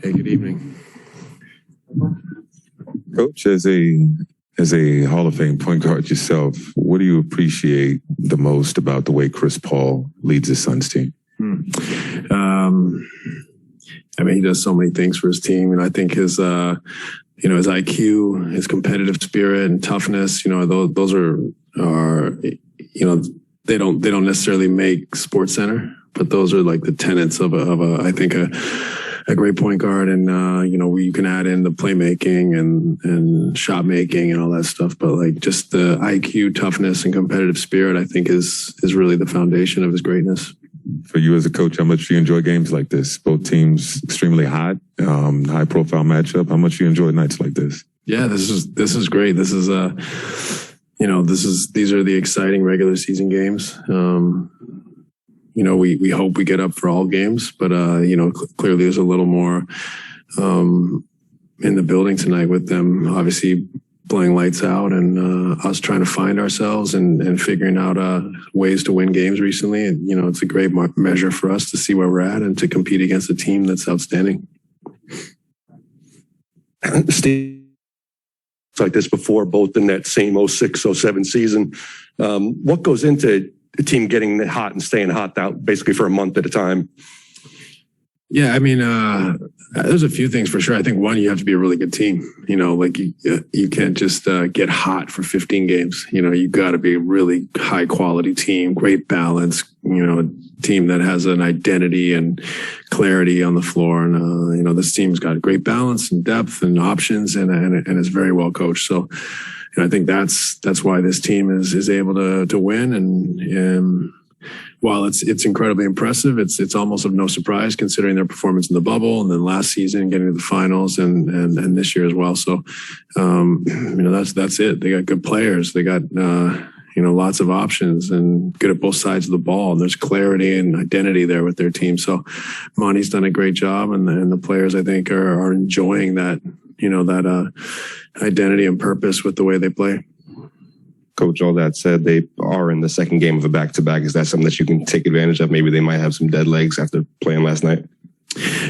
Hey, good evening. Coach, as a Hall of Fame point guard yourself, what do you appreciate the most about the way Chris Paul leads his Suns team? He does so many things for his team, and I think his his IQ, his competitive spirit, and toughness. Those are they don't necessarily make SportsCenter, but those are like the tenets of a great point guard. And where you can add in the playmaking and shot making and all that stuff, but like just the IQ, toughness, and competitive spirit, I think is really the foundation of his greatness. For you as a coach, how much do you enjoy games like this? Both teams extremely hot, high profile matchup. How much do you enjoy nights like this? Yeah, this is great. This is these are the exciting regular season games. We hope we get up for all games, but clearly there's a little more in the building tonight with them obviously playing lights out and us trying to find ourselves and figuring out ways to win games recently. And, it's a great measure for us to see where we're at and to compete against a team that's outstanding. Steve, it's like this before, both in that same 06-07 season. What goes into a team getting hot and staying hot out basically for a month at a time? Yeah, there's a few things for sure. I think one, you have to be a really good team. You can't just get hot for 15 games. You got to be a really high quality team, great balance. A team that has an identity and clarity on the floor. And this team's got great balance and depth and options, and is very well coached. So, I think that's why this team is able to win. And while it's incredibly impressive, it's almost of no surprise considering their performance in the bubble and then last season getting to the finals and this year as well. So, that's it. They got good players. They got, lots of options and good at both sides of the ball. And there's clarity and identity there with their team. So Monty's done a great job, and the players, I think, are enjoying that, that identity and purpose with the way they play. Coach, all that said, they are in the second game of a back-to-back. Is that something that you can take advantage of? Maybe they might have some dead legs after playing last night.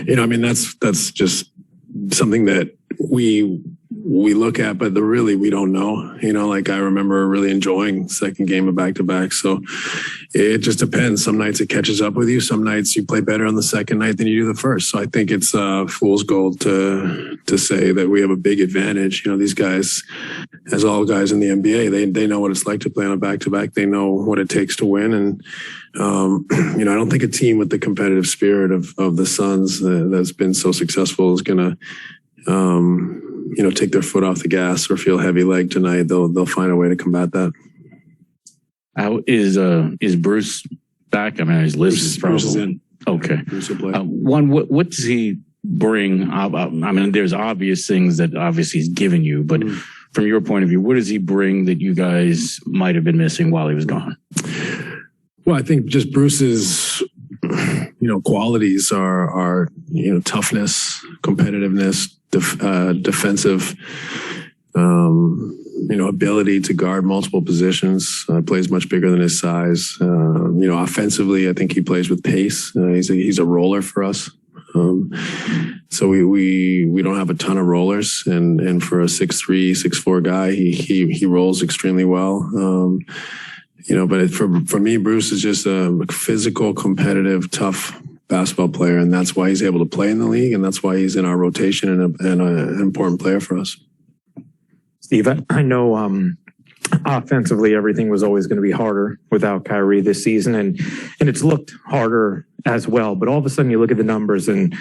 That's just something that we look at, but really we don't know. I remember really enjoying second game of back-to-back. So it just depends. Some nights it catches up with you. Some nights you play better on the second night than you do the first. So I think it's fool's gold to say that we have a big advantage. These guys, as all guys in the NBA, they know what it's like to play on a back-to-back. They know what it takes to win. And, I don't think a team with the competitive spirit of the Suns that's been so successful is going to, take their foot off the gas or feel heavy leg tonight. They'll find a way to combat that. Is Bruce back? His list is probably Bruce is in. Okay. Bruce will play. What does he bring? There's obvious things that obviously he's given you, but from your point of view, what does he bring that you guys might have been missing while he was gone? Well, I think just Bruce's, qualities are toughness, competitiveness, defensive, ability to guard multiple positions. Plays much bigger than his size. Offensively, I think he plays with pace. He's a roller for us. So we don't have a ton of rollers, and for a 6'3", 6'4" guy, he rolls extremely well. But for me, Bruce is just a physical, competitive, tough basketball player, and that's why he's able to play in the league, and that's why he's in our rotation and an important player for us. Steve, I know offensively everything was always going to be harder without Kyrie this season, and it's looked harder as well. But all of a sudden you look at the numbers and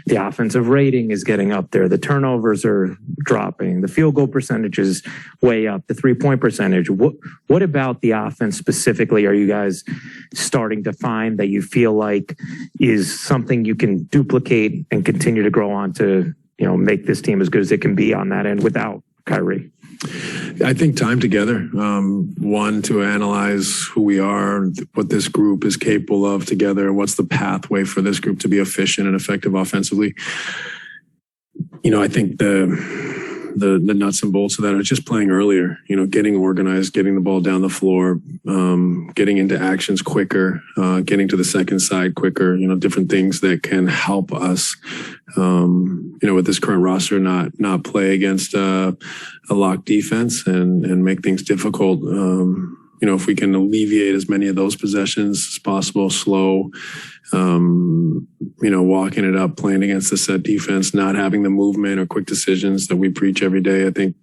the offensive rating is getting up there. The turnovers are dropping. The field goal percentage is way up. The 3-point percentage. What about the offense specifically are you guys starting to find that you feel like is something you can duplicate and continue to grow on to, make this team as good as it can be on that end without Kyrie? I think time together, one, to analyze who we are, what this group is capable of together, what's the pathway for this group to be efficient and effective offensively. I think the nuts and bolts of that are just playing earlier, getting organized, getting the ball down the floor, getting into actions quicker, getting to the second side quicker, different things that can help us, with this current roster, not play against a locked defense and make things difficult. If we can alleviate as many of those possessions as possible, slow, walking it up, playing against the set defense, not having the movement or quick decisions that we preach every day. I think,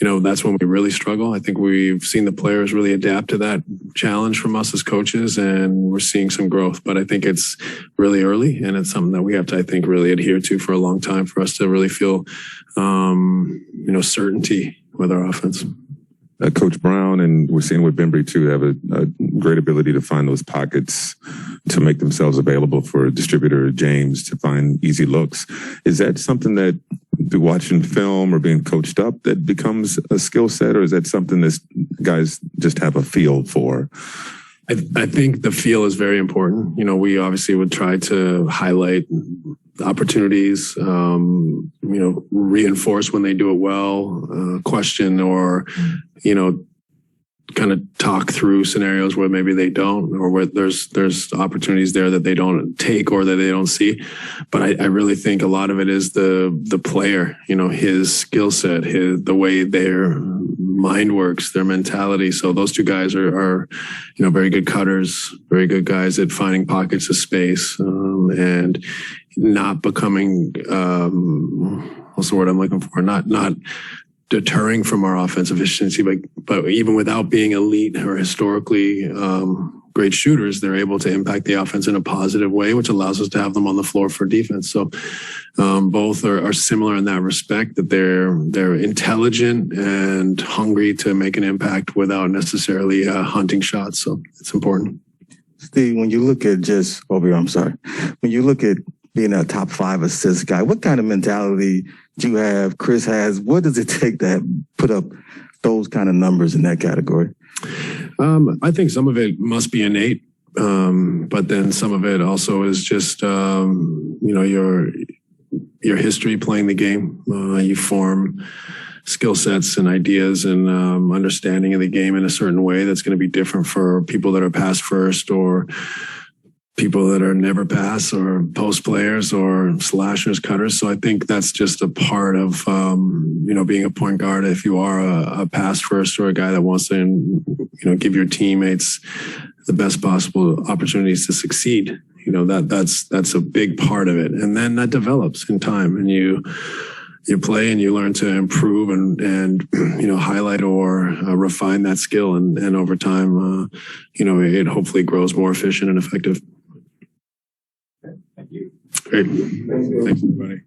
that's when we really struggle. I think we've seen the players really adapt to that challenge from us as coaches, and we're seeing some growth. But I think it's really early, and it's something that we have to, I think, really adhere to for a long time for us to really feel, certainty with our offense. Coach Brown, and we're seeing with Bembry too, have a great ability to find those pockets to make themselves available for distributor James to find easy looks. Is that something that through watching film or being coached up that becomes a skill set, or is that something that guys just have a feel for? I think the feel is very important. We obviously would try to highlight opportunities, reinforce when they do it well, question or, kind of talk through scenarios where maybe they don't, or where there's opportunities there that they don't take or that they don't see. But I really think a lot of it is the player, his skill set, the way their mind works, their mentality. So those two guys are very good cutters, very good guys at finding pockets of space, and not becoming, what's the word I'm looking for? Not deterring from our offensive efficiency, but even without being elite or historically great shooters, they're able to impact the offense in a positive way, which allows us to have them on the floor for defense. So both are similar in that respect, that they're intelligent and hungry to make an impact without necessarily hunting shots. So it's important. Steve, when you look at when you look at being a top 5 assist guy, what kind of mentality do you have? Chris has. What does it take to put up those kind of numbers in that category? I think some of it must be innate, but then some of it also is just your history playing the game. You form skill sets and ideas and understanding of the game in a certain way that's going to be different for people that are pass first, or people that are never pass, or post players, or slashers, cutters. So I think that's just a part of, being a point guard. If you are a pass first, or a guy that wants to, give your teammates the best possible opportunities to succeed, that's a big part of it. And then that develops in time, and you play and you learn to improve and highlight or refine that skill. And over time, it hopefully grows more efficient and effective. Thank you. Great. Thanks, everybody.